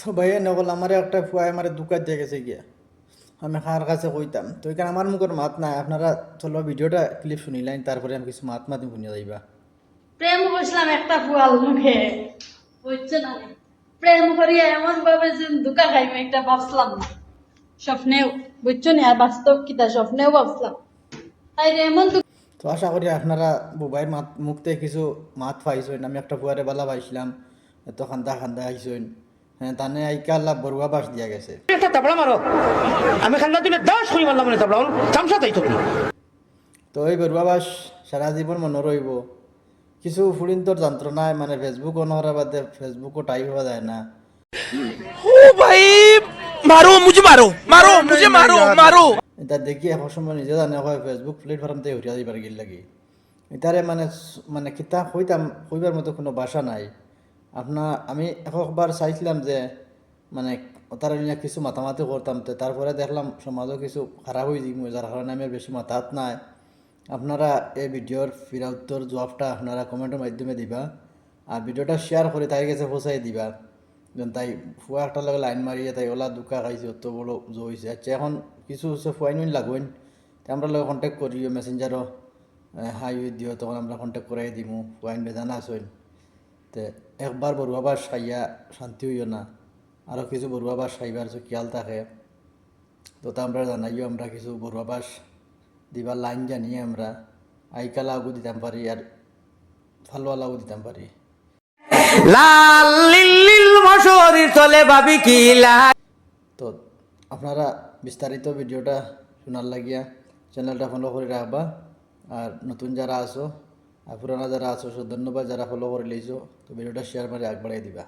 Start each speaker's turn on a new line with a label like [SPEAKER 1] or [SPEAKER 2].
[SPEAKER 1] তো ভাইয়া নকল আমার একটা ফুয়াই আমার দুকান দিয়ে গেছে গিয়া আমি খার কাছে কইতাম তো এখানে আমার মুখের মাত নাই আপনারা চলো ভিডিওটা ক্লিপ শুনিলেন তারপরে আমি কিছু মাত মাতি শুনিয়ে যাইবা।
[SPEAKER 2] প্রেম করছিলাম একটা ফুয়াল মুখে, বুঝছো না? প্রেম করিয়া এমন ভাবে যে দুকা খাইবে একটা ভাবছিলাম না স্বপ্নেও, বুঝছো না? আর বাস্তব কিতা স্বপ্নেও ভাবছিলাম তাই রে এমন
[SPEAKER 1] তো আশা করি আপনারা বুবাইয়ের মাত মুখতে কিছু মাত পাইছেন আমি একটা ফুয়ারে বালা পাইছিলাম এত খান্দা খান্দা আইসেন হ্যাঁ তানে আইকা আল্লাহ বড়ুয়া বাস দিয়া গেছে।
[SPEAKER 3] একটা তাবলা মারো, আমি খান্না দিলে 10 কই মারলাম না তাবলা চামচা তাই তো।
[SPEAKER 1] তো এই বড়ুয়া বাস সারা জীবন মনে রইব। কিছু ফুড়িন্তর যন্ত্রণায় মানে ফেসবুক অন করার বাদে ফেসবুকও টাইপ হওয়া যায় না।
[SPEAKER 4] ओ भाई मारो मुझे मारो मारो मुझे मारो मारो।
[SPEAKER 1] এটা দেখি এখন সময় নিজে জানে হয় ফেসবুক প্ল্যাটফর্ম থেকে উঠিয়া যাইবার গিল লাগি এটারে মানে মানে কিতা কইতাম কইবার মতো কোনো ভাষা নাই। আমি একবার চাইছিলাম যে মানে তার নিয়ে কিছু মাতামাতি করতাম তো তারপরে দেখলাম সমাজও কিছু খারাপ হয়ে যাই যার কারণে আমি আর বেশি মাথাত নাই। আপনারা এই ভিডিওর ফিরা উত্তর জবাবটা আপনারা কমেন্টের মাধ্যমে দিবা আর ভিডিওটা শেয়ার করে তাই কাছে পৌঁছাই দিবা যেন তাই ফুয়া একটা লগে লাইন মারিয়ে তাই ওলা দুকা খাইছে অত বড় জো হয়েছে। আচ্ছা এখন কিছু হচ্ছে ফুয়াইন লাগবেন তাই আমরা লগে কন্ট্যাক্ট করিও মেসেঞ্জারও হাই দিও তখন আমরা কন্ট্যাক্ট করাই দিমু ফুয়াইন বেজানা আসেন তে একবার বড়ুয়া বাস খাইয়া শান্তি হইও না আরও কিছু বড়ুয়া বাস খাইবার যে খেয়াল থাকে তো তা আমরা জানাইও আমরা কিছু বড়ুয়া বাস দিবার লাইন জানিয়ে আমরা আইকা লাগু দিতাম পারি আর ফালোয়া লাগু দিতাম পারি।
[SPEAKER 3] লাল লিল মশরির তলে ভাবি কি
[SPEAKER 1] তো আপনারা বিস্তারিত ভিডিওটা শোনার লাগিয়া চ্যানেলটা ফলো করে রাখবা আর নতুন যারা আসো আর পুরানা যারা আসো ধন্যবাদ যারা ফলো করে লইছো তো ভিডিওটা শেয়ার করে আগ বাড়াই দিবা।